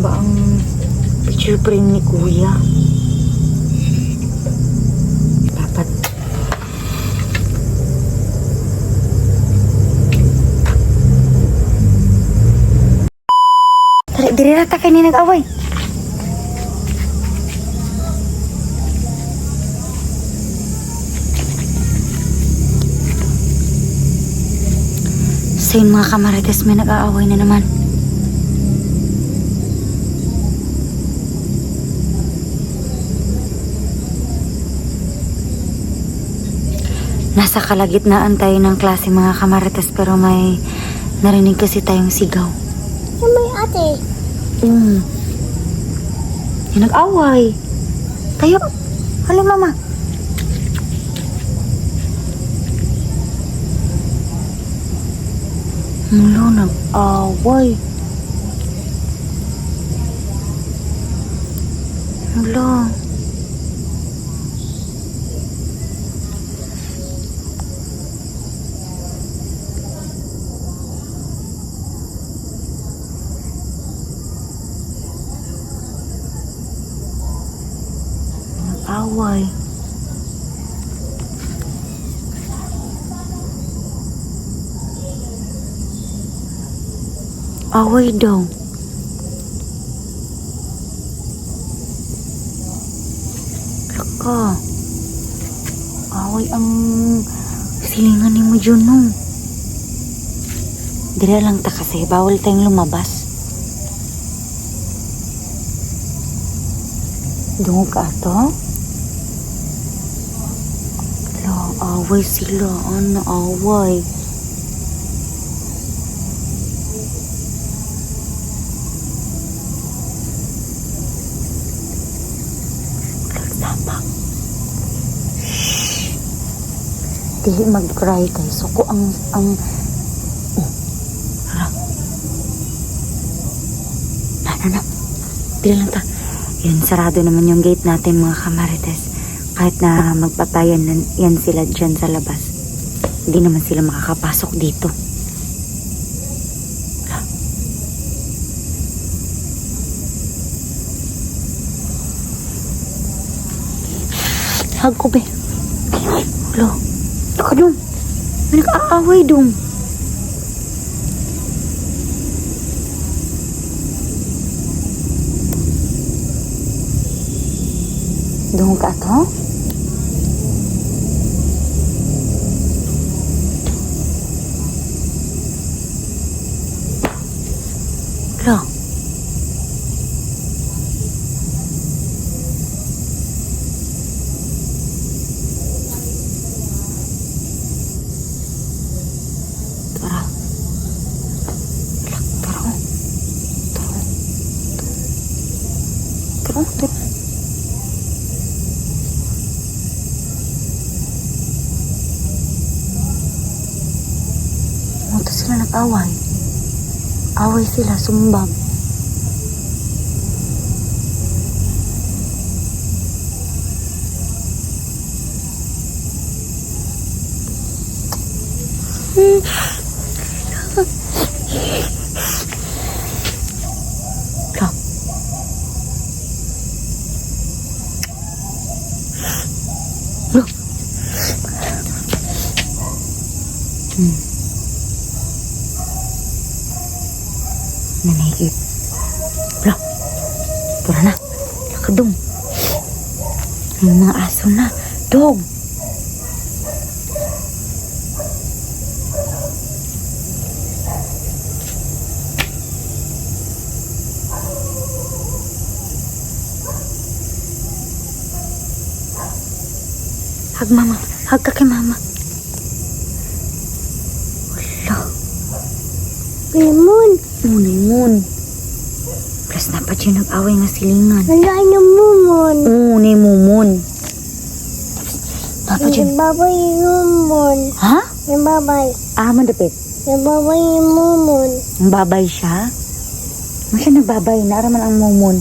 ba ang picture frame ni Kuya? Dapat. Tara, diri rata kayo ni nag-away. Sa yun mga kamarites, may nag-aaway na naman. Nasa kalagitnaan tayo ng klase mga kamarites, pero may narinig kasi tayong sigaw. Yung may ate. Yung nag-away. Tayo. Hali mama. Mulo, nag-away. Mulo. Nag-away. Away daw. Laka. Away ang silingan ni mo dyan, no? Dira lang ta kasi, bawal tayong lumabas. Dungog ka ato? Away sila. Ano, away? Dili mag-cry kay suko ang na. Dili lang ta. Yan, sarado naman yung gate natin mga kamarites. Kahit na magpatayan yan sila dyan sa labas, hindi naman sila makakapasok dito. Hag ko be. Hello. Taka dun. May nag-aaway dun. Dun ka to? Hello. Tara. Muto sila nag-away. Away sila, sumbag. Nanahigit. Wala. Tara na. Lakadong. Yung mga aso na. Dog. Hag mama. Hag ka kay mama. Wala. Lemon. Moon. Plus dapat yung nag-away nga silingan. Wala na mumon. Ni Mumon. Dapat yung... Nagbabay yung mumon. Ha? Nagbabay. Madapit. Nagbabay yung mumon. Ang babay siya? Ano siya nagbabay? Naaraman ang Mumon.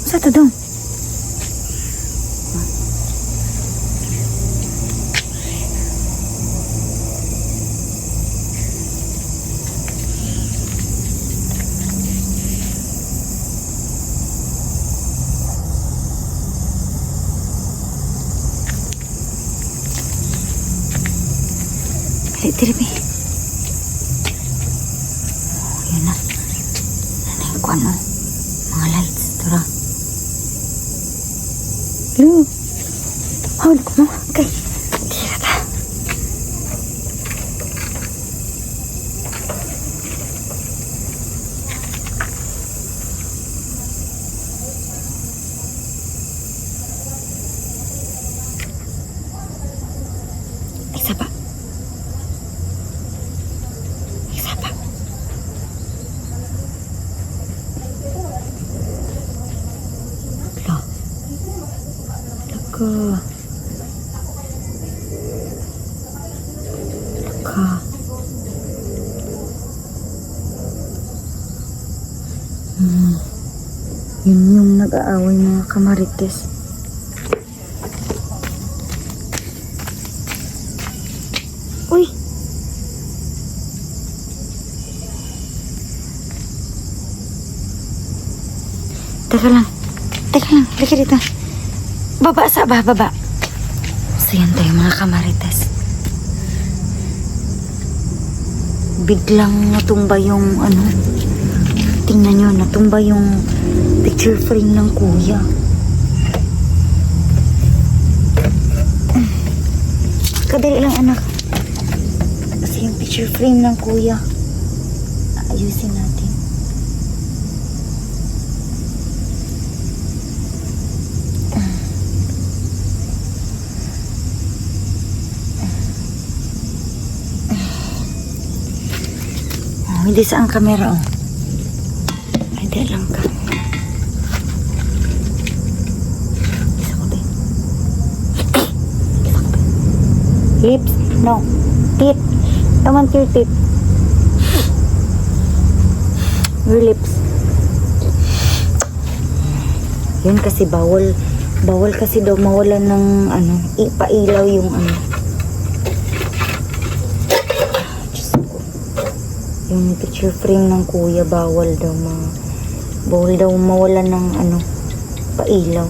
Sa ito daw? Dali, tiripi. Yun na. Ano yung kwan mo? Mga lights. Tara. Hello. Hawal ko mo. Okay. Tira ta. Isa pa. Isa pa. Lo. Laka. Laka. Yun yung nag-aaway mga kamarites. Uy! Teka lang. Teka lang. Lika dito. Baba sa ba? Baba. So yan tayo mga kamarites. Biglang natumba yung ano. Tingnan nyo. Natumba yung picture frame ng kuya. Kadali lang anak. Kasi yung picture frame ng kuya, ayusin natin. Oh, hindi saan camera oh. Ay, di lang ka. Isa ko din. Lips? No. Teeth. I want your teeth. Your lips. Yun kasi bawal. Bawal kasi daw mawalan ng ano, ipailaw yung ano. Diyos ko. Yung picture frame ng kuya, bawal daw mawalan ng ano, pailaw.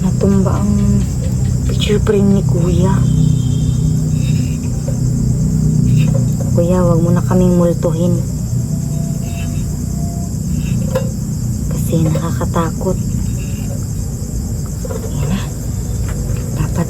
Natumba ang picture frame ni kuya. Kuya, wag mo na kaming multuhin. Kasi nakakatakot. Yan na. Dapat.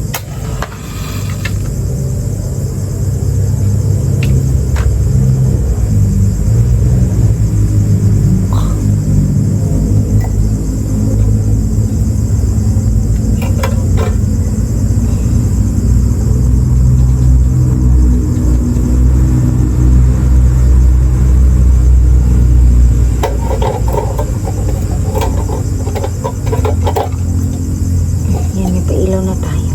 Ilaw na tayo.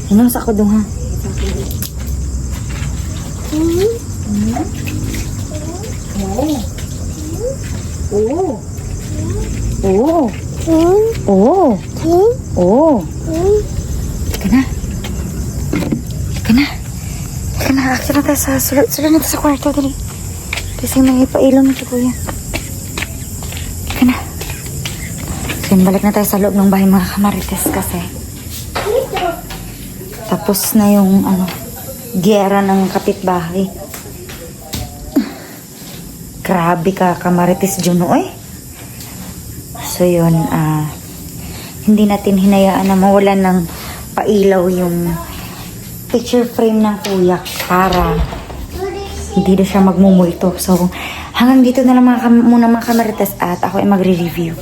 Ano sa ako dong ha? Oo. Oo. Oo. Oo. Teka na. Akit na tayo sa sulod na tayo sa kwarto. Dali. Kasi may ipailaw na ito kuya. Teka na. Kasi balik na tayo sa loob ng bahay mga kamarites kasi tapos na yung ano, giyera ng kapitbahay. Grabe ka kamarites Juno eh. So yun, hindi natin hinayaan na mawalan ng pailaw yung picture frame ng kuya para hindi na siya magmumulto. So, hanggang dito na lang muna mga kamarites at ako ay magre-review.